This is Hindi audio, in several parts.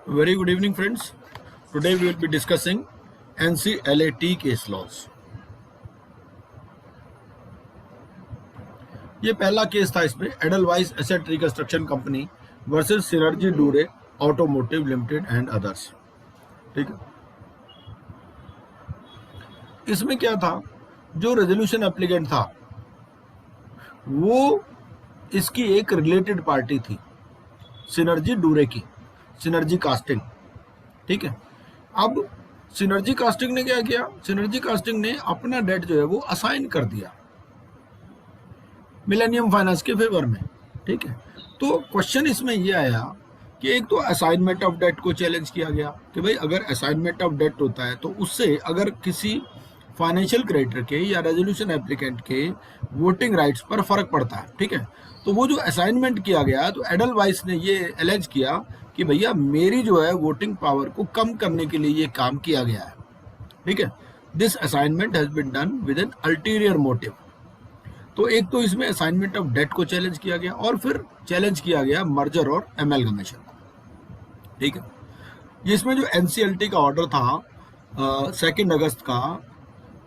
Very good evening, friends. Today we will be discussing NCLAT case laws. ये पहला केस था इसमें Edelweiss Asset Reconstruction Company versus Synergy Dooray Automotive Limited and others. ठीक है, इसमें क्या था, जो रेजोल्यूशन एप्लीकेंट था वो इसकी एक रिलेटेड पार्टी थी, सिनर्जी डूरे की, सिनर्जी कास्टिंग। ठीक है, अब सिनर्जी कास्टिंग ने क्या किया, सिनर्जी कास्टिंग ने अपना डेट जो है वो असाइन कर दिया मिलेनियम फाइनेंस के फेवर में। ठीक है, तो क्वेश्चन इसमें ये आया कि एक तो असाइनमेंट ऑफ डेट को चैलेंज किया गया कि भाई अगर असाइनमेंट ऑफ डेट होता है तो उससे अगर किसी फाइनेंशियल क्रेडिटर के या रेजोल्यूशन एप्लीकेंट के वोटिंग राइट्स पर फर्क पड़ता है। ठीक है, तो वो जो असाइनमेंट किया गया तो एडलवाइस ने ये एलेज किया कि भैया मेरी जो है वोटिंग पावर को कम करने के लिए ये काम किया गया है। ठीक है, this assignment has been done with an ulterior motive. तो एक तो इसमें असाइनमेंट ऑफ डेट को चैलेंज किया गया और फिर चैलेंज किया गया मर्जर और एमलगमेशन को। ठीक है, इसमें जो एनसीएलटी का ऑर्डर था 2 अगस्त का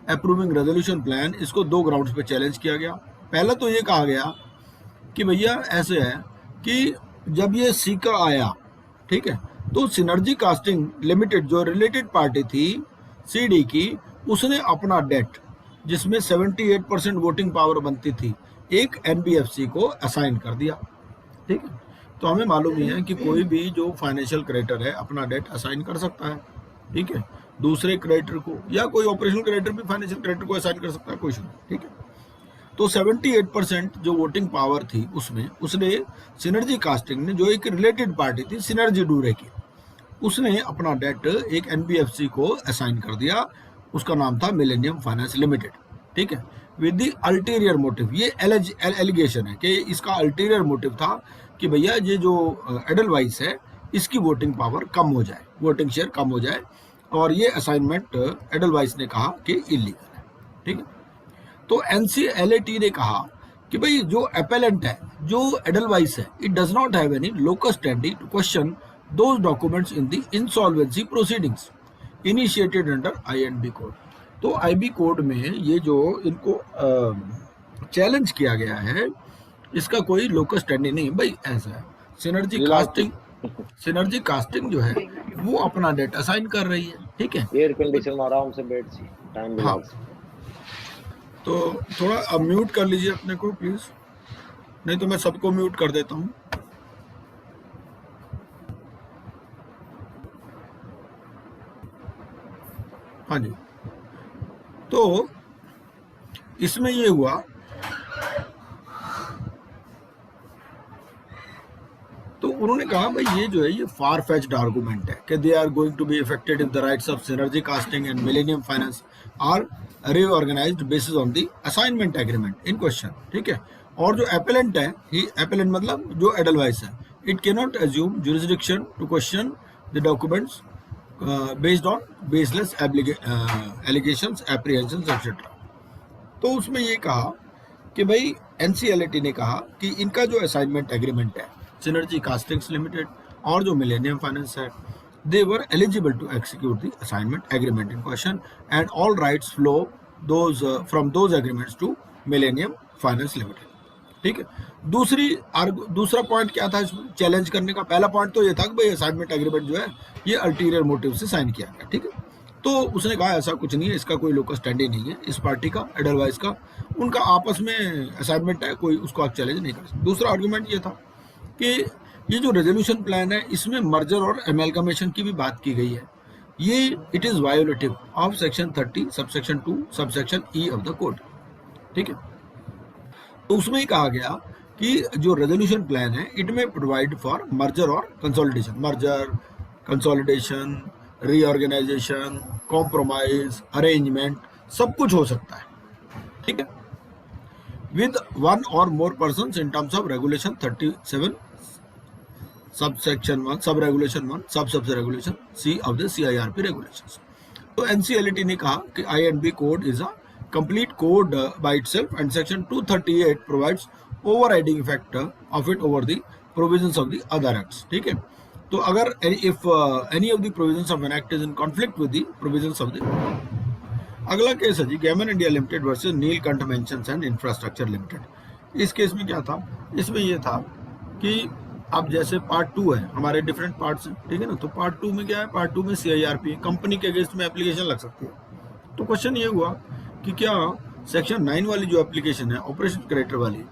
अप्रूविंग रेजोल्यूशन प्लान, इसको 2 ग्राउंड्स पे चैलेंज किया गया। पहला तो ये कहा गया कि भैया ऐसे है कि जब ये सीका आया, ठीक है, तो सिनर्जी कास्टिंग लिमिटेड जो रिलेटेड पार्टी थी सीडी की, उसने अपना डेट जिसमें 78% वोटिंग पावर बनती थी एक एनबीएफसी को असाइन कर दिया। ठीक है, तो हमें मालूम ही है कि कोई भी जो फाइनेंशियल क्रेडिटर है अपना डेट असाइन कर सकता है। ठीक है, दूसरे क्रेडिटर को या कोई ऑपरेशनल क्रेडिटर भी फाइनेंशियल क्रेडिटर को असाइन कर सकता है, कोई इशू नहीं। ठीक है, तो 78% जो वोटिंग पावर थी उसमें उसने सिनर्जी कास्टिंग ने, जो एक रिलेटेड पार्टी थी सिनर्जी डूरे की, उसने अपना डेट एक एनबीएफसी को असाइन कर दिया, उसका नाम था मिलेनियम फाइनेंस लिमिटेड। ठीक है, विद द अल्टीरियर मोटिव, ये एलिगेशन है कि इसका अल्टीरियर मोटिव था कि भैया ये जो एडलवाइस है इसकी वोटिंग पावर कम हो जाए, वोटिंग शेयर कम हो जाए, और ये असाइनमेंट एडलवाइस ने कहा कि इलीगल है। ठीक है, तो एनसीएलएटी ने कहा कि भाई जो अपेलेंट है, जो एडलवाइस है, it does not have any locus standing to question those documents in the insolvency proceedings initiated under INB code. तो आईबी कोड में ये जो इनको चैलेंज किया गया है इसका कोई लोकस स्टैंडिंग नहीं। भाई ऐसा है, सिनर्जी कास्टिंग जो है वो अपना डेट असाइन कर रही है। ठीक है, एयर कंडीशन में आराम से बैठ सी टाइम। हाँ, तो थोड़ा म्यूट कर लीजिए अपने को प्लीज, नहीं तो मैं सबको म्यूट कर देता हूँ। हाँ जी, तो इसमें ये हुआ तो उन्होंने कहा भाई ये जो है ये फार फेच्ड आर्गुमेंट है कि they are going to be affected if the rights of Synergy Casting and Millennium Finance are reorganised basis on the assignment agreement in question. ठीक है, और जो एपेलेंट है, ही एपेलेंट मतलब जो एडलवाइस है, it can not assume jurisdiction to question the documents based on baseless allegations, apprehensions etcetera. तो उसमें ये कहा कि भाई एनसीएलएटी ने कहा कि इनका जो असाइनमेंट एग्रीमेंट है सिनर्जी कास्टिंग्स लिमिटेड और जो मिलेनियम फाइनेंस है, they were eligible to execute the assignment agreement in question and all rights flow those from those agreements to Millennium Finance Limited. ठीक है, दूसरा पॉइंट क्या था इसमें चैलेंज करने का? पहला पॉइंट तो ये था कि भाई असाइनमेंट एग्रीमेंट जो है ये अल्टीरियर मोटिव से साइन किया गया। ठीक है, तो उसने कहा ऐसा कुछ नहीं है, इसका कोई लोकस स्टैंडिंग नहीं है इस पार्टी का, एडलवाइस का, उनका आपस में असाइनमेंट है, कोई उसको आप चैलेंज नहीं कर सकते। दूसरा आर्गूमेंट ये था कि ये जो रेजोल्यूशन प्लान है इसमें मर्जर और एमलगमेशन की भी बात की गई है, ये it is violative of section 30 subsection 2 subsection e of the code. ठीक है, तो उसमें ही कहा गया कि जो रेजोल्यूशन प्लान है it may provide for merger और consolidation, merger, consolidation, reorganisation, compromise, arrangement, सब कुछ हो सकता है। ठीक है, with one or more persons in terms of regulation 37 subsection 1 sub regulation 1 sub regulation C of the CIRP regulations। तो एनसीएलटी ने कहा कि I and B code is a complete code by itself and section 238 provides overriding effect of it over the provisions of the other acts. ठीक है, तो अगर if any of the provisions of an act is in conflict with the provisions of the, अगला केस है जी Gammon India Limited versus Neelkanth mentions and infrastructure Limited. इस केस में क्या था, इसमें ये था कि अब जैसे पार्ट 2 है, हमारे डिफरेंट पार्ट्स हैं, ठीक है ना। तो पार्ट 2 में क्या है, पार्ट 2 में CIRP कंपनी के अगेंस्ट में एप्लीकेशन लग सकती है। तो क्वेश्चन ये हुआ कि क्या सेक्शन 9 वाली जो एप्लीकेशन है ऑपरेशन क्रेडिटर वाली,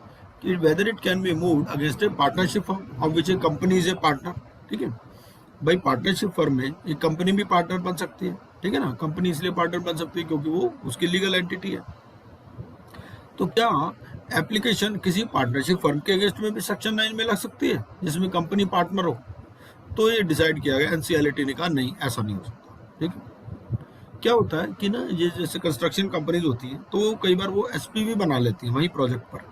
कि whether it can be moved against a partnership firm of which A company is a partner. ठीक है भाई, पार्टनरशिप फर्म में एक कंपनी भी पार्टनर बन सकती है, ठीक है ना। कंपनी इसलिए पार्टनर बन सकती है क्योंकि वो उसकी लीगल एंटिटी है। तो क्या एप्लीकेशन किसी पार्टनरशिप फर्म के अगेंस्ट में भी सेक्शन 9 में लग सकती है जिसमें कंपनी पार्टनर हो? तो ये डिसाइड किया गया, NCLT ने कहा नहीं, ऐसा नहीं हो सकता। ठीक है, क्या होता है कि ना ये जैसे कंस्ट्रक्शन कंपनीज होती है तो कई बार वो SPV बना लेती है वहीं प्रोजेक्ट पर,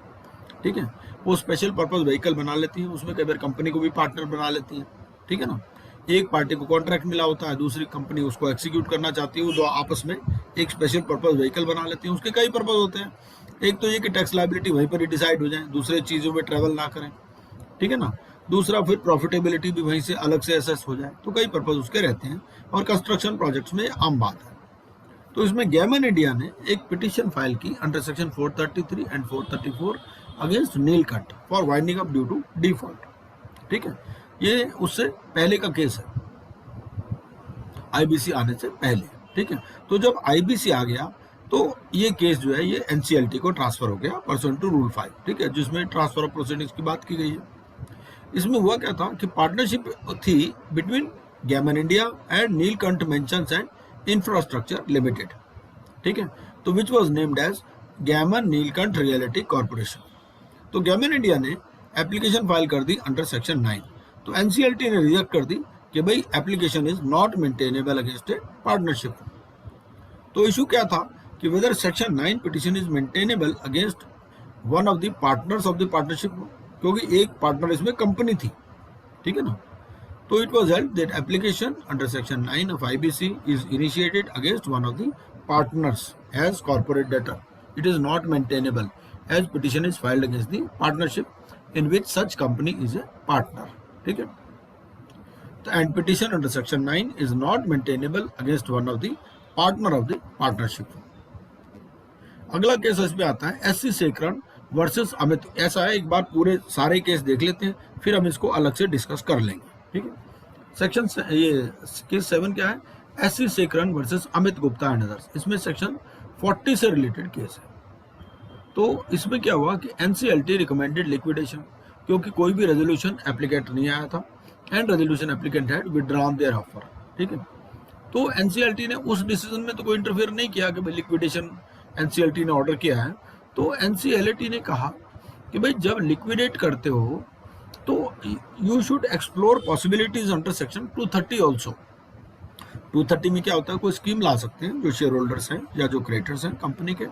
ठीक है। वो स्पेशल पर्पज व्हीकल बना लेती है, उसमें कई बार कंपनी को भी पार्टनर बना लेती है, ठीक है ना। एक पार्टी को कॉन्ट्रैक्ट मिला होता है, दूसरी कंपनी उसको एग्जीक्यूट करना चाहती है, वो दो आपस में एक स्पेशल पर्पज व्हीकल बना लेती है। उसके कई पर्पज होते हैं, एक तो ये कि टैक्स लायबिलिटी वहीं पर ही डिसाइड हो जाए, दूसरे चीज़ों में ट्रैवल ना करें, ठीक है ना। दूसरा फिर प्रॉफिटेबिलिटी भी वहीं से अलग से असेस हो जाए। तो कई पर्पज उसके रहते हैं और कंस्ट्रक्शन प्रोजेक्ट्स में आम बात है। तो इसमें गैमन इंडिया ने एक पिटीशन फाइल की under section 433 and 434 against Neelkanth for winding up due to default. ठीक है, ये उससे पहले का केस है, IBC आने से पहले। ठीक है, तो जब IBC आ गया तो ये केस जो है ये NCLT को ट्रांसफर हो गया परसेंट टू रूल 5, ठीक है, जिसमें ट्रांसफर ऑफ प्रोसीडिंग्स की बात की गई है। इसमें हुआ क्या था कि पार्टनरशिप थी between Gammon India and Neelkanth mentions and infrastructure limited, ठीक है, तो which was named as Gammon Neelkanth realty corporation. तो गैमन इंडिया ने एप्लीकेशन फाइल कर दी अंडर सेक्शन 9, तो NCLT ने रिजेक्ट कर दी कि भाई application is not maintainable against a partnership. तो इशू क्या था कि whether section 9 petition is maintainable against one of the partners of the partnership, क्योंकि एक पार्टनर इसमें कंपनी थी, ठीक है ना। तो it was held that application under section 9 of IBC is initiated against one of the partners as corporate debtor, it is not maintainable as petition is filed against the partnership in which such company is a partner, ठीक है। And petition under section 9 is not maintainable against one of the partner of the partnership. अगला केस इसमें आता है SC सेकरन वर्सेस अमित। ऐसा है, एक बार पूरे सारे केस देख लेते हैं, फिर हम इसको अलग से डिस्कस कर लेंगे, ठीक है। सेक्शन ये केस 7 क्या है, SC Sekaran versus Amit Gupta and others. इसमें सेक्शन 40 से रिलेटेड केस है। तो इसमें क्या हुआ कि NCLT रिकमेंडेड लिक्विडेशन, क्योंकि कोई भी रेजोल्यूशन एप्लीकेंट नहीं आया था and resolution applicant had withdrawn their offer, ठीक है। तो NCLT ने उस डिसीजन में तो कोई इंटरफेयर नहीं किया कि भाई लिक्विडेशन NCLT ने ऑर्डर किया है। तो NCLT ने कहा कि भाई जब लिक्विडेट करते हो तो you should explore possibilities under section 230 also. 230 में क्या होता है, कोई स्कीम ला सकते हैं जो शेयर होल्डर्स हैं या जो क्रेडिटर्स हैं कंपनी के,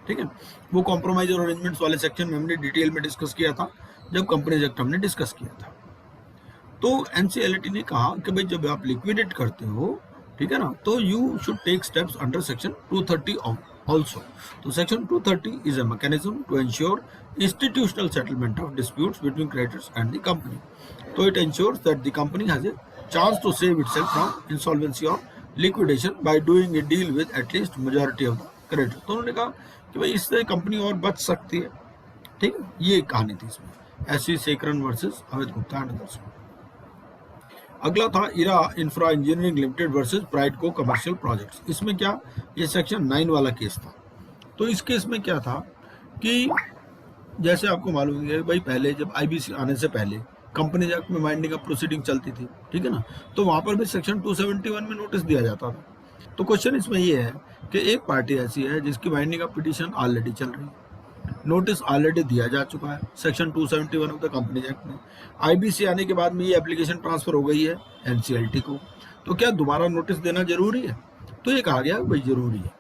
ठीक है। वो कॉम्प्रोमाइज और अरेंजमेंट्स वाले सेक्शन में हमने डिटेल में डिस्कस किया था जब कंपनीज एक्ट हमने डिस्कस किया था। तो NCLT ने कहा कि भाई जब आप लिक्विडेट करते हो, ठीक है ना, तो you should take steps under section 230 also. So section 230 is a mechanism to ensure institutional settlement of disputes between creditors and the company. So it ensures that the company has a chance to save itself from insolvency or liquidation by doing a deal with at least majority of the creditors. तो उन्होंने कहा कि भाई इससे कंपनी और बच सकती है, ठीक है। ये कहानी थी इसमें SC Sekaran versus Amit Gupta and others. अगला था Era Infra Engineering Limited versus Prideco Commercial Projects. इसमें क्या, ये सेक्शन 9 वाला केस था। तो इस केस में क्या था कि जैसे आपको मालूम है भाई, पहले जब IBC आने से पहले कंपनी एक्ट में वाइंडिंग अप प्रोसीडिंग चलती थी, ठीक है ना, तो वहाँ पर भी सेक्शन 271 में नोटिस दिया जाता था। तो क्वेश्चन इसमें ये है कि एक पार्टी ऐसी है जिसकी वाइंडिंग अप पिटीशन ऑलरेडी चल रही है, नोटिस ऑलरेडी दिया जा चुका है section 271 of the company act में, IBC आने के बाद में ये एप्लीकेशन ट्रांसफर हो गई है NCLT को, तो क्या दोबारा नोटिस देना जरूरी है? तो ये कहा गया भाई जरूरी है,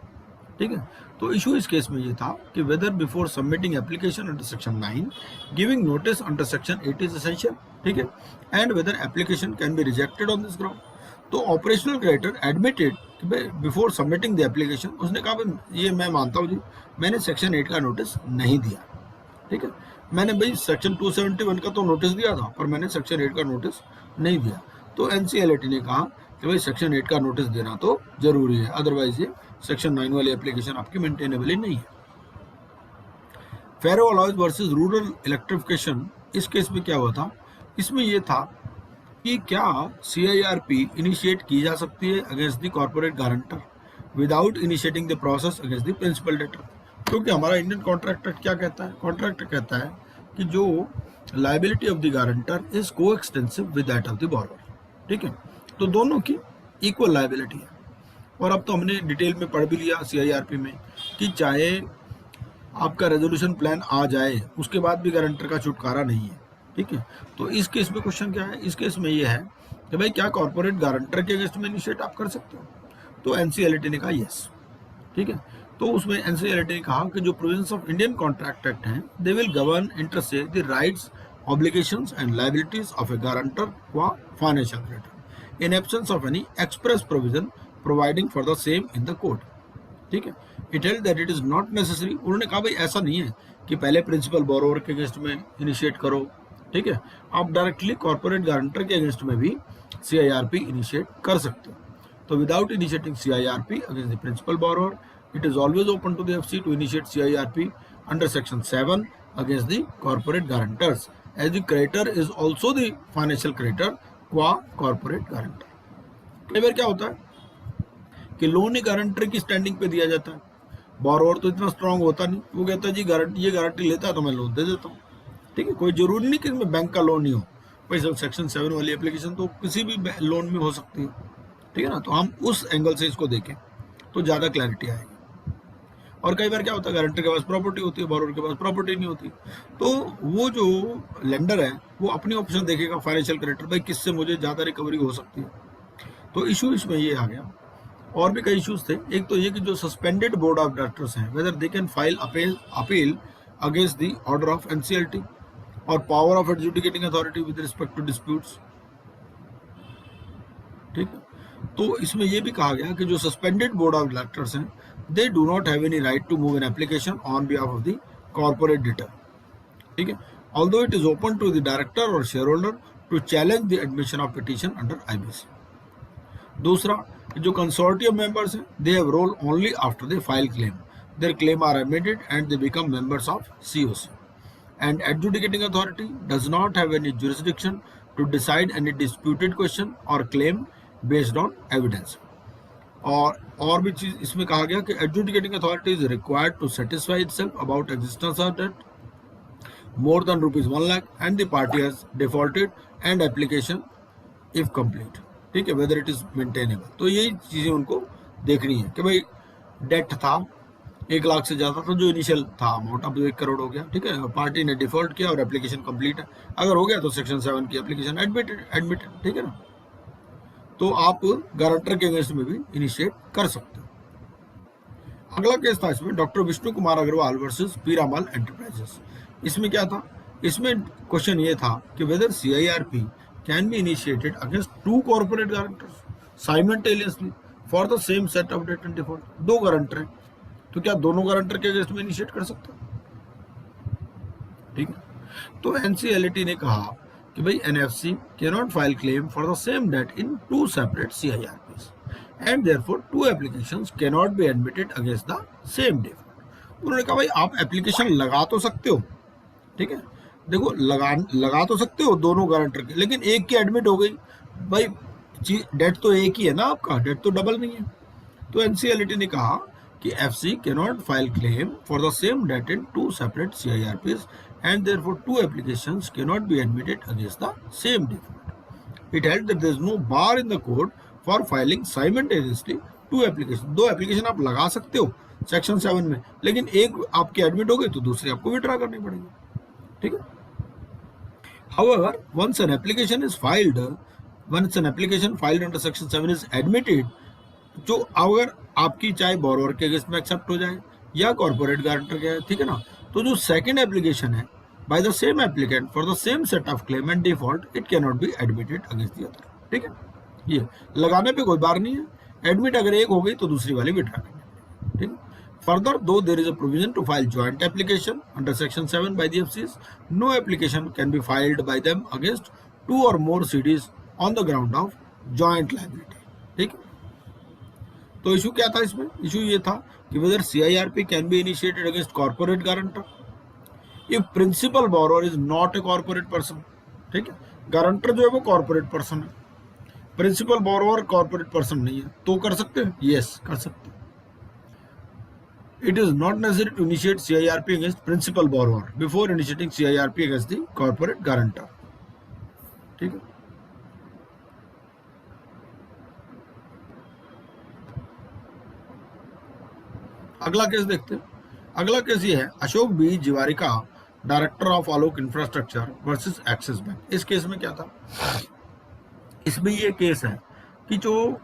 ठीक है। तो इशू इस केस में ये था कि whether before submitting application under section 9 giving notice under section 8 is essential, ठीक है, and whether application can be rejected on this ground. तो ऑपरेशनल क्रेडिटर एडमिटेड कि भाई बिफोर सबमिटिंग द एप्लीकेशन, उसने कहा भाई ये मैं मानता हूँ जी, मैंने सेक्शन 8 का नोटिस नहीं दिया, ठीक है, मैंने भाई सेक्शन 271 का तो नोटिस दिया था पर मैंने सेक्शन 8 का नोटिस नहीं दिया। तो एनसीएलटी ने कहा कि भाई सेक्शन 8 का नोटिस देना तो जरूरी है, अदरवाइज ये सेक्शन 9 वाली एप्लीकेशन आपकी मेंटेनेबल ही नहीं है। फेरो अलॉयज वर्सेस रूरल इलेक्ट्रिफिकेशन, इस केस में क्या हुआ था, इसमें ये था कि क्या CIRP इनिशिएट की जा सकती है against the corporate guarantor without initiating the process against the principal debtor. क्योंकि हमारा इंडियन कॉन्ट्रैक्ट एक्ट क्या कहता है, कॉन्ट्रैक्ट कहता है कि जो liability of the guarantor is coextensive with that of the borrower, ठीक है, तो दोनों की इक्वल लायबिलिटी है। और अब तो हमने डिटेल में पढ़ भी लिया CIRP में कि चाहे आपका रेजोल्यूशन प्लान आ जाए उसके बाद भी गारंटर का छुटकारा नहीं है, ठीक है। तो इस केस में क्वेश्चन क्या है, इस केस में ये है कि भाई क्या कॉर्पोरेट गारंटर के अगेंस्ट में इनिशिएट आप कर सकते हो, तो एनसीएलटी ने कहा यस, ठीक है। तो उसमें एनसीएलटी ने कहा कि जो provisions of Indian contract act हैं they will govern inter se the rights, obligations and liabilities of a guarantor व financial creditor in absence of any express provision providing for the same in the code, ठीक है। It held that it is not necessary, उन्होंने कहा भाई ऐसा नहीं है कि पहले प्रिंसिपल बोरोवर के अगेंस्ट में इनिशिएट करो, ठीक है, आप डायरेक्टली कॉर्पोरेट गारंटर के अगेंस्ट में भी CIRP इनिशिएट कर सकते हो। तो without initiating CIRP against the principal borrower, it is always open to the FC to initiate CIRP under section 7 against the corporate guarantors as the creditor is also the financial creditor qua corporate guarantor. कई बार क्या होता है कि लोन ही गारंटर की स्टैंडिंग पे दिया जाता है, बोरोवर तो इतना स्ट्रांग होता नहीं, वो कहता है जी ये गारंटी लेता है तो मैं लोन दे देता हूँ, ठीक है। कोई जरूरी नहीं कि इसमें बैंक का लोन नहीं हो, भाई सब सेक्शन 7 वाली एप्लीकेशन तो किसी भी लोन में हो सकती है, ठीक है ना। तो हम उस एंगल से इसको देखें तो ज़्यादा क्लैरिटी आएगी। और कई बार क्या होता है गारंटर के पास प्रॉपर्टी होती है, बोरोवर के पास प्रॉपर्टी नहीं होती, तो वो जो लेंडर है वो अपनी ऑप्शन देखेगा फाइनेंशियल क्रेडिटर, भाई किससे मुझे ज़्यादा रिकवरी हो सकती है। तो इशू इसमें ये आ गया। और भी कई इश्यूज थे, एक तो ये कि जो सस्पेंडेड बोर्ड ऑफ डायरेक्टर्स हैं whether they can file appeal against the order of NCLT और power of adjudicating authority with respect to disputes, ठीक है। तो इसमें यह भी कहा गया कि जो सस्पेंडेड बोर्ड ऑफ डायरेक्टर्स हैं they do not have any right to move an application on behalf of the corporate debtor, ठीक है, although it is open to the director और shareholder to challenge the admission of petition under IBC। दूसरा, जो कंसोर्टियम मेंबर्स हैं they have role only after they file claim, their claim are admitted and they become members of COC, and adjudicating authority does not have any jurisdiction to decide any disputed question or claim based on evidence। और भी चीज इसमें कहा गया कि adjudicating authority is required to satisfy itself about existence of debt more than ₹1 lakh and the party has defaulted and application if complete, ठीक है, whether it is maintainable। तो यही चीजें उनको देखनी है कि भाई डेट था 1 लाख से ज़्यादा था जो इनिशियल था अमाउंट, अब 1 करोड़ हो गया, ठीक है, पार्टी ने डिफॉल्ट किया और एप्लीकेशन कंप्लीट है, अगर हो गया तो सेक्शन 7 की एप्लीकेशन एडमिटेड, ठीक है ना। तो आप गारंटर के अगेंस्ट में भी इनिशिएट कर सकते हो। अगला केस था इसमें doctor Vishnu Kumar Agarwal versus Piramal enterprises. इसमें क्या था, इसमें क्वेश्चन ये था कि whether CIRP can be initiated against 2 corporate guarantors simultaneously for the same set of debt and default. 2 guarantor हैं तो क्या दोनों गारंटर के अगेंस्ट में इनिशिएट कर सकते हैं, ठीक है। तो एनसीएलटी ने कहा कि भाई NFC cannot file claim for the same debt in 2 separate CIRPs and therefore 2 applications cannot be admitted against the same default. उन्होंने कहा भाई आप एप्लीकेशन लगा तो सकते हो, ठीक है, देखो लगा तो सकते हो दोनों गारंटर के, लेकिन एक की एडमिट हो गई, भाई डेट तो एक ही है ना आपका, डेट तो डबल नहीं है। तो एनसीएलटी ने कहा कि FC cannot file claim for the same debt in 2 separate CIRPs and therefore 2 applications cannot be admitted against the same default. It held that there is no bar in the code for filing simultaneously 2 applications। 2 application आप लगा सकते हो सेक्शन 7 में, लेकिन एक आपकी एडमिट हो गई तो दूसरी आपको विड्रॉ करनी पड़ेगी, ठीक है। However, once an application filed under section 7 is admitted, जो अगर आपकी चाहे बोरोवर के अगेंस्ट में एक्सेप्ट हो जाए या कॉर्पोरेट गारंटर के, ठीक है ना, तो जो सेकंड एप्लीकेशन है by the same applicant for the same set of claim and default it can not be admitted against the other, ठीक है। ये लगाने पे कोई बार नहीं है, एडमिट अगर एक हो गई तो दूसरी वाली विड्रॉ करनी है, ठीक है। Further, though there is a provision to file joint application under section 7 by the FCs, no application can be filed by them against 2 or more CDs on the ground of joint liability. ठीक है, तो इशू क्या था इसमें? इशू ये था कि whether CIRP can be initiated against corporate guarantor if principal borrower is not a corporate person. ठीक है, गारंटर जो है वो कॉर्पोरेट पर्सन है, प्रिंसिपल बोरोअर कॉर्पोरेट पर्सन नहीं है, तो कर सकते हैं? यस, कर सकते हैं। It is not necessary to initiate CIRP against principal borrower before initiating CIRP against the corporate guarantor। ठीक है, अगला केस देखते हैं। अगला केस ये है Ashok B Jiwarika, director of Alok infrastructure versus Axis Bank. इस केस में क्या था? इसमें ये केस है कि जो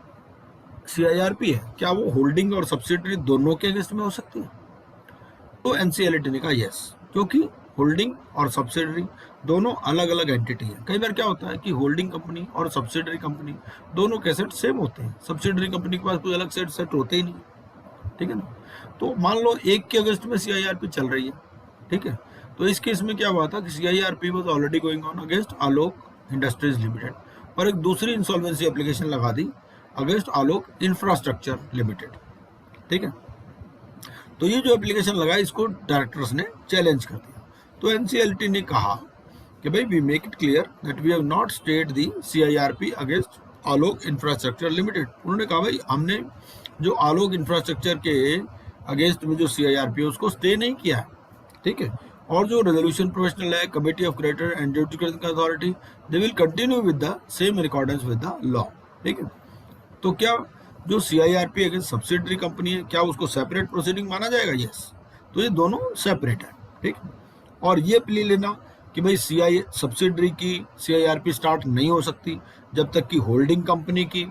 CIRP है क्या वो होल्डिंग और सब्सिडरी दोनों के अगेंस्ट में हो सकती है? तो NCLT ने कहा यस, क्योंकि होल्डिंग और सब्सिडरी दोनों अलग अलग एंटिटी है। कई बार क्या होता है कि होल्डिंग कंपनी और सब्सिडरी कंपनी दोनों के सेट सेम होते हैं, सब्सिडरी कंपनी के पास कोई अलग सेट होते ही नहीं। ठीक है ना, तो मान लो एक के अगेंस्ट में CIRP चल रही है। ठीक है, तो इस केस में क्या हुआ था कि CIRP was already going on against Alok industries limited और एक दूसरी इंसॉल्वेंसी एप्लीकेशन लगा दी अगेंस्ट आलोक इंफ्रास्ट्रक्चर लिमिटेड। ठीक है, तो ये जो एप्लीकेशन लगा इसको डायरेक्टर्स ने चैलेंज कर दिया। तो NCLT ने कहा कि भाई we make it clear that we have not stayed the CIRP against Alok infrastructure limited. उन्होंने कहा भाई हमने जो आलोक इंफ्रास्ट्रक्चर के अगेंस्ट में जो CIRP है उसको स्टे नहीं किया है। ठीक है, और जो रेजोल्यूशन प्रोफेशनल है, committee of creditor and education authority, they will continue with the same in accordance with the law. ठीक है, तो क्या जो CIRP अगेंस्ट सब्सिडरी कंपनी है क्या उसको सेपरेट प्रोसीडिंग माना जाएगा? यस, तो ये दोनों सेपरेट है। ठीक, और ये प्ली लेना कि भाई सब्सिडरी की CIRP स्टार्ट नहीं हो सकती जब तक कि होल्डिंग कंपनी की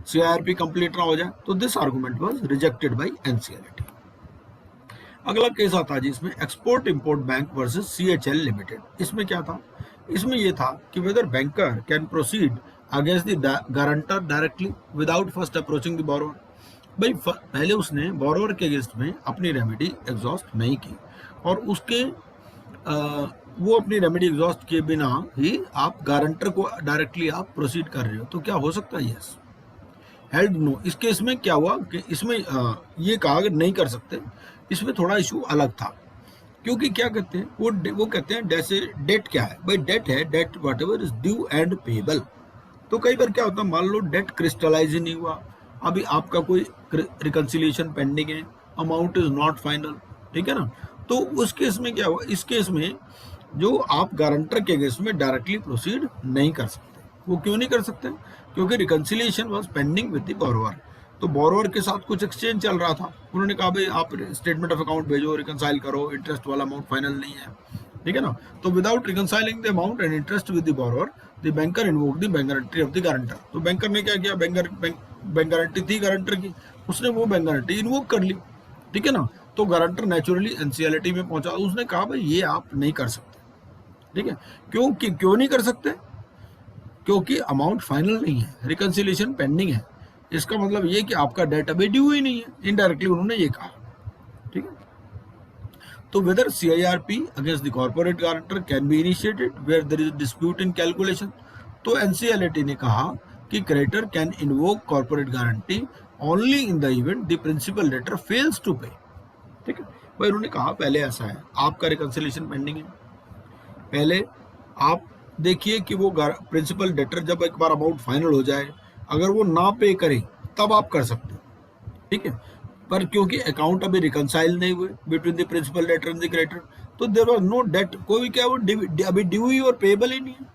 CIRP कंप्लीट ना हो जाए, तो this argument was rejected by NCLT। अगला केस आता है जिसमें export import bank versus CHL limited. इसमें क्या था? इसमें यह था कि whether banker can proceed against the guarantor directly without first approaching the borrower. भाई पहले उसने बोरोवर के अगेंस्ट में अपनी रेमेडी एग्जॉस्ट नहीं की और उसके वो अपनी रेमेडी एग्जॉस्ट किए बिना ही आप गारंटर को डायरेक्टली आप प्रोसीड कर रहे हो, तो क्या हो सकता है? Yes, held no. इस केस में क्या हुआ कि इसमें ये कहा कि नहीं कर सकते। इसमें थोड़ा इशू अलग था, क्योंकि क्या कहते हैं वो कहते हैं जैसे डेट क्या है? भाई डेट है, debt whatever is due and payable. तो कई बार क्या होता है, मान लो डेट क्रिस्टलाइज ही नहीं हुआ, अभी आपका कोई रिकंसिलिएशन पेंडिंग है, अमाउंट इज नॉट फाइनल। ठीक है ना, तो उस केस में क्या हुआ? इस केस में जो आप गारंटर के अगेंस्ट में डायरेक्टली प्रोसीड नहीं कर सकते। वो क्यों नहीं कर सकते? क्योंकि reconciliation was pending with the borrower. तो बोरोवर के साथ कुछ एक्सचेंज चल रहा था, उन्होंने कहा भाई आप स्टेटमेंट ऑफ अकाउंट भेजो, रिकंसाइल करो, इंटरेस्ट वाला अमाउंट फाइनल नहीं है। ठीक है ना, तो without reconciling the amount and interest with the borrower the banker invoke the bank guarantee of the guarantor. तो बैंकर ने क्या किया? बैंक गारंटी थी गारंटर की, उसने वो बैंक गारंटी इन्वोक कर ली। ठीक है ना, तो गारंटर नेचुरली NCLT में पहुंचा, उसने कहा भाई ये आप नहीं कर सकते। ठीक है, क्यों नहीं कर सकते? क्योंकि अमाउंट फाइनल नहीं है, रिकंसिलिएशन पेंडिंग है। इसका मतलब ये कि आपका डेट अभी ड्यू ही नहीं है, इनडायरेक्टली उन्होंने ये कहा। ठीक है, तो whether CIRP against the corporate guarantor can be initiated where there is dispute in calculation. तो NCLT ने कहा कि creditor can invoke corporate guarantee only in the event the principal debtor fails to pay. ठीक है भाई, उन्होंने कहा पहले ऐसा है, आपका रिकंसिलिएशन पेंडिंग है, पहले आप देखिए कि वो प्रिंसिपल डेटर जब एक बार अमाउंट फाइनल हो जाए, अगर वो ना पे करे तब आप कर सकते हो। ठीक है, पर क्योंकि अकाउंट अभी रिकंसाइल नहीं हुए between the principal debtor and the creditor, तो देयर वाज नो डेट, कोई क्या वो अभी ड्यू ही और पेबल ही नहीं है।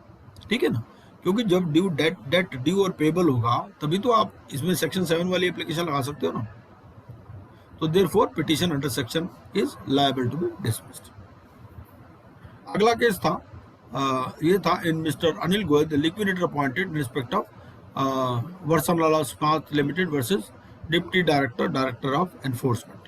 ठीक है ना, क्योंकि जब डेट ड्यू और पेबल होगा तभी तो आप इसमें सेक्शन 7 वाली एप्लीकेशन लगा सकते हो ना। तो therefore petition under section is liable to be dismissed. अगला केस था ये था in mister Anil Goyal the liquidator appointed in respect of वर्सनलाल स्मार्ट limited versus deputy director of enforcement.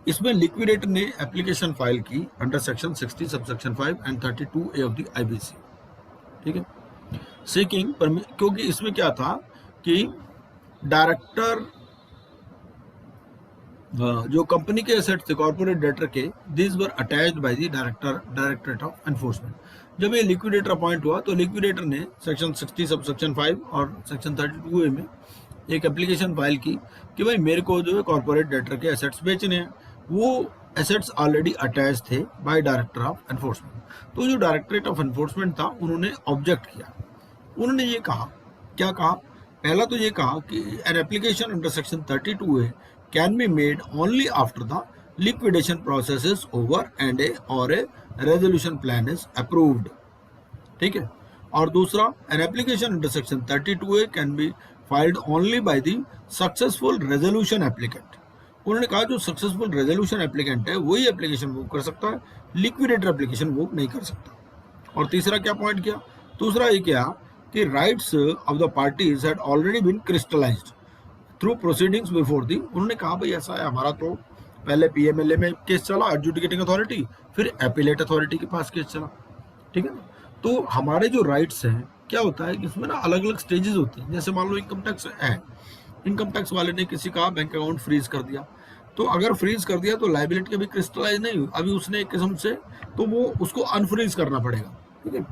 इसमें लिक्विडेटर ने एप्लीकेशन फाइल की under section 60 subsection 5 and 32A of the IBC। ठीक है, सीकिंग क्योंकि इसमें क्या था कि डायरेक्टर जो कंपनी के एसेट्स थे कॉर्पोरेट डेटर के, this were attached by the directorate of enforcement. जब ये लिक्विडेटर अपॉइंट हुआ तो लिक्विडेटर ने सेक्शन 60 सब सेक्शन 5 और सेक्शन 32A में एक एप्लीकेशन फाइल की कि भाई मेरे को जो है कॉर्पोरेट डेटर के एसेट्स बेचने हैं। वो एसेट्स ऑलरेडी अटैच थे बाय डायरेक्टर ऑफ एनफोर्समेंट। तो जो डायरेक्टरेट ऑफ एनफोर्समेंट था उन्होंने ऑब्जेक्ट किया। उन्होंने ये कहा, क्या कहा, पहला तो ये कहा कि an application under section 32A can be made only after the liquidation process is over and A resolution plan is approved. ठीक है। और दूसरा, an application under section 32A can be filed only by the successful resolution applicant. उन्होंने कहा जो सक्सेसफुल रेजोल्यूशन एप्लीकेंट है वही एप्लीकेशन मूव कर सकता है, लिक्विडेटर एप्लीकेशन मूव नहीं कर सकता। और तीसरा क्या पॉइंट किया, दूसरा ये क्या कि rights of the parties had already been crystallised through proceedings before the. उन्होंने कहा भाई ऐसा है, हमारा तो पहले पीएमएलए में केस चला, एडजुडिकेटिंग अथॉरिटी, फिर एपीलेट अथॉरिटी के पास केस चला। ठीक है ना। तो हमारे जो राइट्स हैं, क्या होता है कि इसमें ना अलग अलग स्टेजेस होते हैं। जैसे मान लो इनकम टैक्स है, इनकम टैक्स वाले ने किसी का बैंक अकाउंट फ्रीज कर दिया, तो अगर फ्रीज कर दिया तो लाइबिलिटी कभी क्रिस्टलाइज नहीं हुई, अभी उसने एक किस्म से तो वो उसको अनफ्रीज करना पड़ेगा। ठीक है।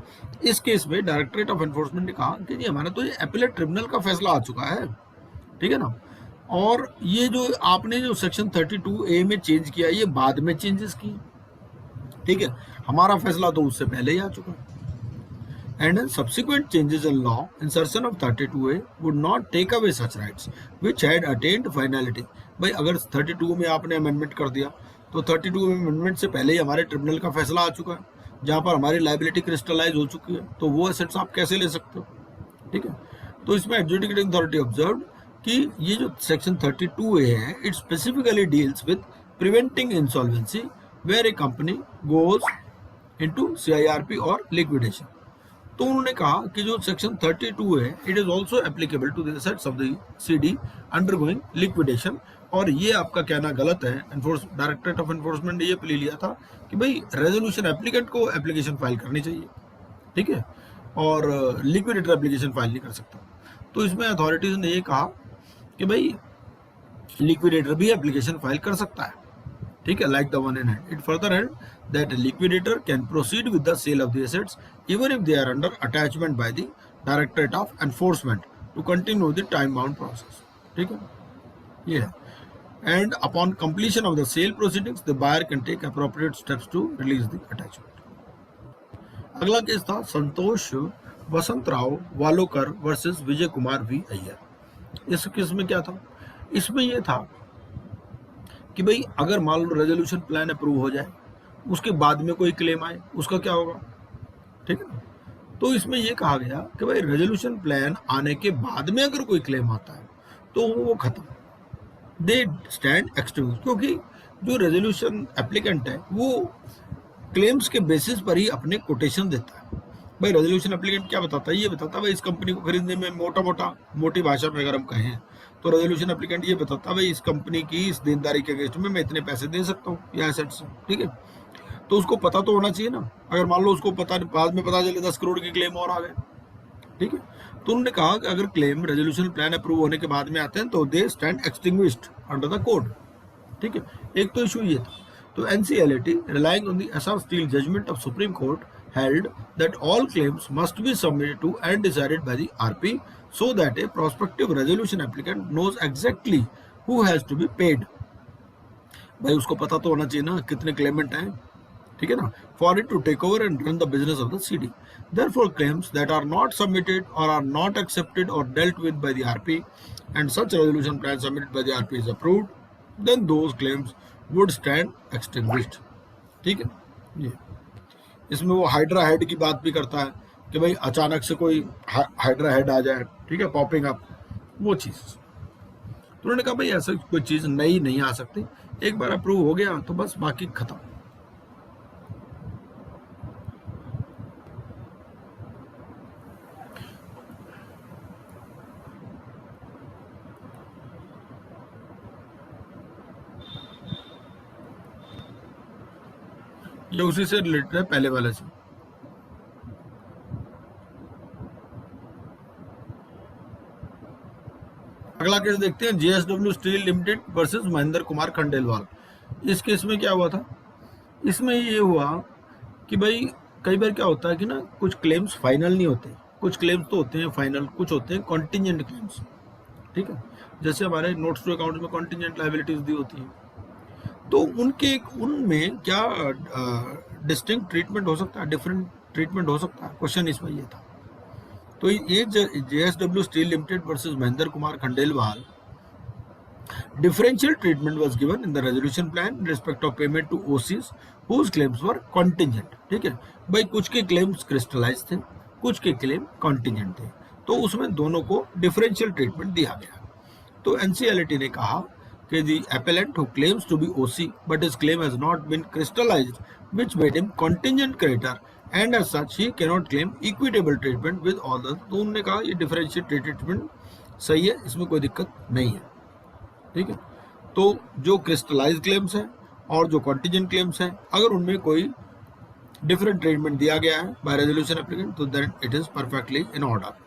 इस केस में डायरेक्टरेट ऑफ एनफोर्समेंट ने कहा कि नहीं, हमारा तो ये एपीलेट ट्रिब्यूनल का फैसला आ चुका है। ठीक है ना। और ये जो आपने जो सेक्शन 32A में चेंज किया, ये बाद में चेंजेस किए। ठीक है। हमारा फैसला तो उससे पहले ही आ चुका है। And in subsequent changes in law, insertion of 32A would not take away such rights which had attained finality। भाई अगर 32 में आपने अमेंडमेंट कर दिया तो 32 में अमेंडमेंट से पहले ही हमारे ट्रिब्यूनल का फैसला आ चुका है, जहां पर हमारी लाइबिलिटी क्रिस्टलाइज हो चुकी है, तो वो एसेट्स आप कैसे ले सकते हो। ठीक है। तो इसमें एडजुडिकेटिंग अथॉरिटी ऑब्जर्व्ड कि ये जो सेक्शन 32A है, it specifically deals with preventing insolvency where a company goes into CIRP और लिक्विडेशन। तो उन्होंने कहा कि जो सेक्शन 32 है, it is also applicable to the assets of the CD undergoing liquidation. और ये आपका कहना गलत है। डायरेक्टरेट ऑफ एनफोर्समेंट ने ये प्ले लिया था कि भाई रेजोल्यूशन एप्लीकेंट को एप्लीकेशन फाइल करनी चाहिए। ठीक है। और लिक्विडेटर एप्लीकेशन फाइल नहीं कर सकता। तो इसमें अथॉरिटीज ने ये कहा कि भाई लिक्विडेटर भी एप्लीकेशन फाइल कर सकता है। ठीक है, like the one in hand. It further held that a liquidator can proceed with the sale of the assets even if they are under attachment by the Directorate of Enforcement to continue the time-bound process. ठीक है, ये है. And upon completion of the sale proceedings, the buyer can take appropriate steps to release the attachment. अगला केस था संतोष वसंतराव वालोकर वर्सेस विजय कुमार वी अय्यर। इस केस में क्या था, इसमें यह था कि भाई अगर मान लो रेजोल्यूशन प्लान अप्रूव हो जाए, उसके बाद में कोई क्लेम आए, उसका क्या होगा। ठीक है। तो इसमें यह कहा गया कि भाई रेजोल्यूशन प्लान आने के बाद में अगर कोई क्लेम आता है तो वो खत्म, दे स्टैंड एक्सटिंग्विश। क्योंकि जो रेजोल्यूशन एप्लीकेंट है वो क्लेम्स के बेसिस पर ही अपने कोटेशन देता है। भाई रेजोल्यूशन एप्लीकेंट क्या बताता है, ये बताता है भाई इस कंपनी को खरीदने में मोटी भाषा में अगर हम कहें तो रेजोल्यूशन एप्लीकेंट ये बताता है भाई इस कंपनी की इस देनदारी के अगेंस्ट में मैं इतने पैसे दे सकता हूँ या एसेट्स। ठीक है। तो उसको पता तो होना चाहिए ना। अगर मान लो उसको पता बाद में पता चले 10 करोड़ की क्लेम और आ गए। ठीक है। तो उन्होंने कहा कि अगर क्लेम रेजोल्यूशन प्लान अप्रूव होने के बाद में आते हैं तो they stand extinguished under the code. ठीक है। एक तो इशू ये था। तो NCLAT relying on the Assam Steel judgment of Supreme Court held that all claims must be submitted to and decided by the RP so that a prospective resolution applicant knows exactly who has to be paid। भाई उसको पता तो होना चाहिए ना कितने क्लेमेंट हैं। ठीक है ना, for it to take over and run the business of the CD। Therefore claims that are not submitted or are not accepted or dealt with by the RP and such resolution plan submitted by the RP is approved, then those claims would stand extinguished। ठीक है। ये इसमें वो हाइड्रा हेड की बात भी करता है कि भाई अचानक से कोई हाइड्रा हेड आ जाए, ठीक है, पॉपिंग अप, वो चीज। तो उन्होंने कहा भाई ऐसा कोई चीज नई नहीं आ सकती, एक बार अप्रूव हो गया तो बस बाकी खत्म। ये उसी से रिलेटेड है पहले वाले से। अगला केस देखते हैं, JSW steel limited versus Mahendra Kumar Khandelwal. इस केस में क्या हुआ था? इसमें ये हुआ कि भाई कई बार क्या होता है कि ना कुछ क्लेम्स फाइनल नहीं होते, कुछ क्लेम्स तो होते हैं फाइनल, कुछ होते हैं कॉन्टिजेंट क्लेम्स, ठीक है। जैसे हमारे नोट्स टू अकाउंट में कॉन्टिजेंट लायबिलिटीज दी होती हैं, तो उनमें क्या डिस्टिंक्ट ट्रीटमेंट हो सकता है, डिफरेंट ट्रीटमेंट हो सकता है? क्वेश्चन इसमें ये था। तो ये JSW steel limited versus Mahendra Kumar Khandelwal, differential treatment was given in the resolution plan in respect of payment to OCs whose claims were contingent, ठीक है भाई। कुछ के क्लेम्स क्रिस्टलाइज थे, कुछ के क्लेम कॉन्टिजेंट थे, तो उसमें दोनों को डिफरेंशियल ट्रीटमेंट दिया गया। तो एनसीएलटी ने कहा कि the appellant who claims to be OC but his claim has not been crystallized which made him contingent creditor and as such he cannot claim equitable treatment with others। तो उन्होंने कहा ये डिफरेंशियल ट्रीटमेंट सही है, इसमें कोई दिक्कत नहीं है, ठीक है। तो जो क्रिस्टलाइज क्लेम्स हैं और जो कॉन्टिजेंट क्लेम्स हैं, अगर उनमें कोई डिफरेंट ट्रीटमेंट दिया गया है बाय रेजोल्यूशन एप्लीकेंट, तो then it is perfectly in order.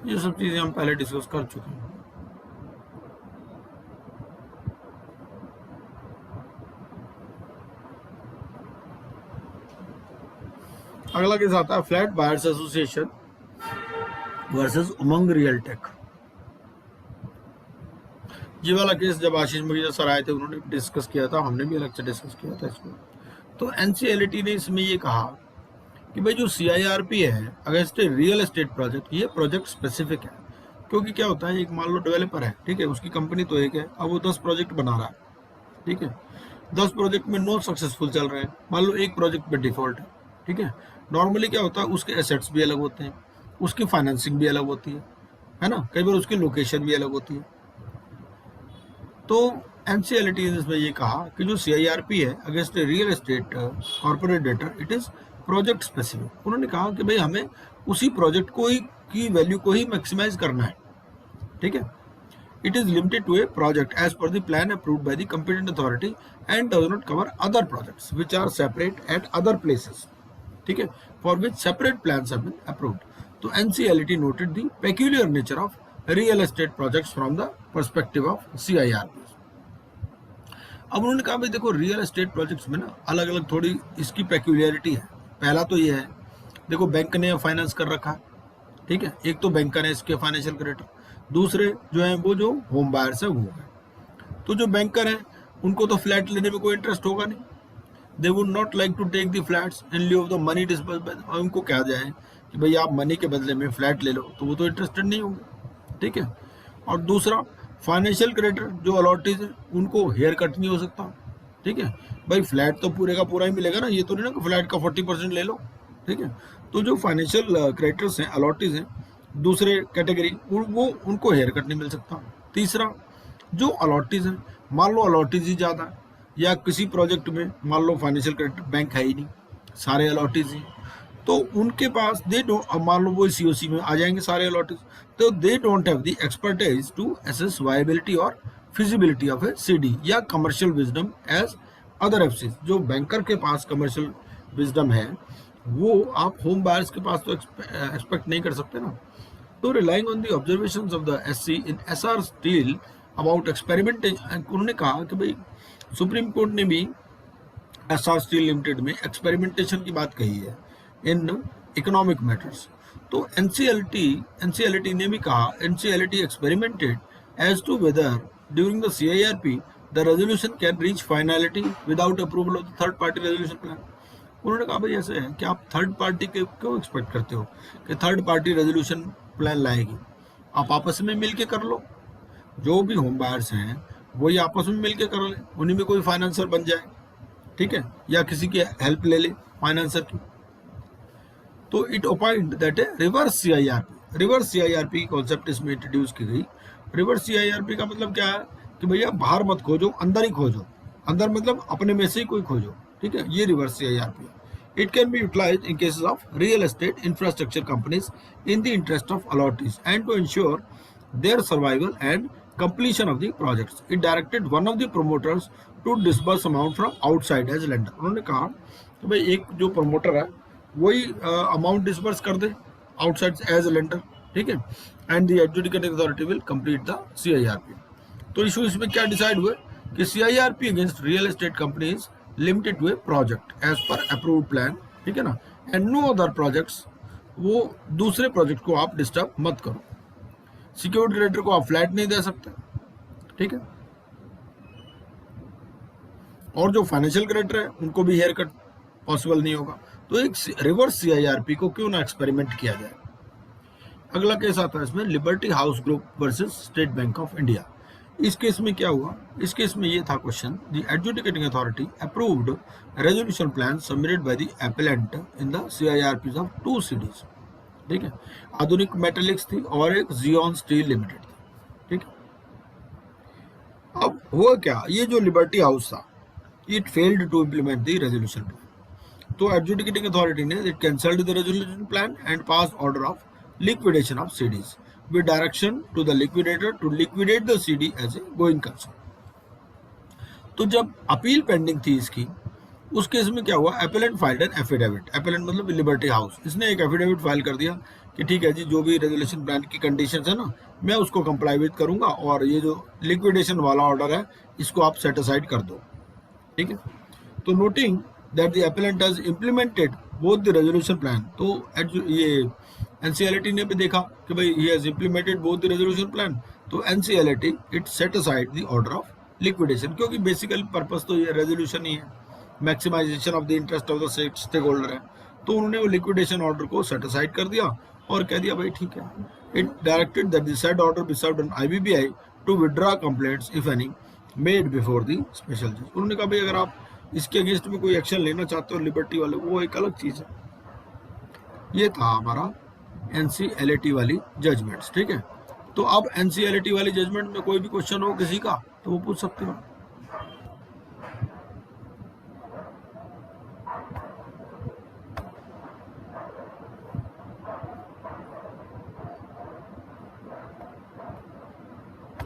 ये सब चीजें हम पहले डिस्कस कर चुके हैं। अगला केस आता है फ्लैट बायर्स एसोसिएशन वर्सेस उमंग रियल टेक। ये वाला केस जब आशीष मगीजा सर आए थे उन्होंने डिस्कस किया था, हमने भी अलग से डिस्कस किया था इसको। तो एनसीएलटी ने इसमें ये कहा कि भाई जो सीआईआरपी है against a real estate project, ये प्रोजेक्ट स्पेसिफिक है। क्योंकि क्या होता है, एक मान लो डेवलपर है, ठीक है, उसकी कंपनी तो एक है, अब वो 10 प्रोजेक्ट बना रहा है, ठीक है। 10 प्रोजेक्ट में 9 सक्सेसफुल चल रहे हैं, मान लो एक प्रोजेक्ट में डिफॉल्ट है, ठीक है। नॉर्मली क्या होता है, उसके एसेट्स भी अलग होते हैं, उसकी फाइनेंसिंग भी अलग होती है ना, कई बार उसकी लोकेशन भी अलग होती है। तो एनसीएलटी ने इसमें ये कहा कि जो सीआईआरपी है against real estate corporate debtor, it is project specific. उन्होंने कहा कि भाई हमें उसी प्रोजेक्ट को ही की वैल्यू को ही मैक्सिमाइज करना है, ठीक है। It is limited to a project as per the plan approved by the competent authority and does not cover other projects which are separate at other places, ठीक है, for which separate plans have been approved. तो NCLT noted the peculiar nature of real estate projects from the perspective of CIRP. अब उन्होंने कहा भाई देखो रियल एस्टेट प्रोजेक्ट्स में ना अलग अलग थोड़ी इसकी पेक्यूलियरिटी है। पहला तो ये है, देखो बैंक ने फाइनेंस कर रखा है, ठीक है, एक तो बैंकर है इसके फाइनेंशियल क्रेडिटर, दूसरे जो है वो जो होम बायर्स है वो है। तो जो बैंकर हैं उनको तो फ्लैट लेने में कोई इंटरेस्ट होगा नहीं, they would not like to take the flats in lieu of the money disbursement. उनको कहा जाए कि भाई आप मनी के बदले में फ्लैट ले लो, तो वो तो इंटरेस्टेड नहीं होंगे, ठीक है। और दूसरा फाइनेंशियल क्रेडिटर जो अलॉटीज है उनको हेयर कट नहीं हो सकता, ठीक है, भाई फ्लैट तो पूरे का पूरा ही मिलेगा ना, ये तो नहीं ना कि फ्लैट का 40% ले लो, ठीक है। तो जो फाइनेंशियल क्रेडिटर्स हैं, अलॉटीज हैं, दूसरे कैटेगरी, वो उनको हेयर कट नहीं मिल सकता। तीसरा जो अलॉटीज हैं, मान लो अलॉटीज ही ज़्यादा है या किसी प्रोजेक्ट में मान लो फाइनेंशियल क्रेडिटर बैंक है ही नहीं, सारे अलॉटीज ही, तो उनके पास दे डोंट, अब मान लो वो सीओसी में आ जाएंगे सारे अलॉटीज, तो they don't have the expertise to assess viability और फिजिबिलिटी ऑफ ए सीडी या commercial wisdom as other FCs. जो बैंकर के पास कमर्शियल विजडम है वो आप होम बायर्स के पास तो एक्सपेक्ट नहीं कर सकते ना। तो relying on the observations of the SC in SR steel about experimentation, उन्होंने कहा कि भाई सुप्रीम कोर्ट ने भी एसआर स्टील लिमिटेड में एक्सपेरिमेंटेशन की बात कही है इन इकोनॉमिक मैटर्स। तो एनसीएलटी ने भी कहा, NCLT experimented as to whether during the CIRP the resolution can reach finality without approval of the third party resolution plan. उन्होंने कहा भाई ऐसे है कि आप थर्ड पार्टी के क्यों एक्सपेक्ट करते हो कि थर्ड पार्टी रेजोल्यूशन प्लान लाएगी, आप आपस में मिल के कर लो, जो भी होम बायर्स हैं वही आपस में मिल के कर ले, उन्हीं में कोई फाइनेंसर बन जाए, ठीक है, या किसी की हेल्प ले ले फाइनेंसर की। तो it ओपाइंड that A reverse CIRP की कॉन्सेप्ट इसमें इंट्रोड्यूस की गई। रिवर्स सीआईआरपी का मतलब क्या है कि भैया बाहर मत खोजो, अंदर ही खोजो। अंदर मतलब अपने में से ही कोई खोजो, ठीक है, ये रिवर्स सीआईआरपी है। It can be utilised in cases of real estate infrastructure companies in the interest of allottees and to ensure their survival and completion of the projects. It directed one of the promoters to disburse amount from outside as lender. उन्होंने कहा कि भाई एक जो प्रमोटर है वही अमाउंट डिसबर्स कर दे आउटसाइड एज ए लेंडर, ठीक है, and the adjudicating authority will complete the CIRP. तो इशू इसमें क्या डिसाइड हुए कि CIRP against real estate companies limited to a project as per approved plan, ठीक है ना, एंड नो अदर प्रोजेक्ट्स, वो दूसरे प्रोजेक्ट को आप डिस्टर्ब मत करो। सिक्योरिटी क्रेडिटर को आप फ्लैट नहीं दे सकते, ठीक है, और जो फाइनेंशियल क्रेडिटर है उनको भी हेयर कट पॉसिबल नहीं होगा। तो एक रिवर्स सीआईआरपी को क्यों ना एक्सपेरिमेंट किया जाए। अगला केस आता है इसमें Liberty House Group versus State Bank of India. इस केस में क्या हुआ, इस केस में ये था question, the adjudicating authority approved resolution plan submitted by the appellant in the CIRPs of 2 cities, ठीक है, आधुनिक मेटालिक्स थी और एक जियोन स्टील लिमिटेड थी, ठीक है। अब हुआ क्या, ये जो लिबर्टी हाउस था it failed to implement the resolution plan. तो एडजुडिकेटिंग अथॉरिटी ने it cancelled the resolution plan and pass order of liquidation of CDs with direction to the liquidator to liquidate the CD as a going concern. तो जब अपील पेंडिंग थी इसकी, उस केस में क्या हुआ, appellant filed an affidavit, appellant मतलब लिबर्टी हाउस, इसने एक एफिडेविट फाइल कर दिया कि ठीक है जी, जो भी रेजोल्यूशन प्लान की कंडीशंस है ना, मैं उसको कंप्लाई विद करूंगा और ये जो लिक्विडेशन वाला ऑर्डर है इसको आप सेट असाइड कर दो, ठीक है। तो noting that the appellant has implemented both the resolution plan, तो ये एनसीएलटी ने भी देखा कि भाई he has implemented both the resolution plan, तो NCLT it set aside the order of liquidation, क्योंकि बेसिकली पर्पस तो ये रेजोल्यूशन ही है, maximisation of the interest of the stakeholder है। तो उन्होंने वो लिक्विडेशन ऑर्डर को सेट असाइड कर दिया और कह दिया भाई ठीक है, it directed that the said order be served on IBBI to withdraw complaints if any made before the special जज। उन्होंने कहा भाई अगर आप इसके अगेंस्ट में कोई एक्शन लेना चाहते हो लिबर्टी वाले, वो एक अलग चीज है। ये था हमारा एनसीएलटी वाली जजमेंट्स, ठीक है। तो अब एनसीएलटी वाली जजमेंट में कोई भी क्वेश्चन हो किसी का तो वो पूछ सकते हो।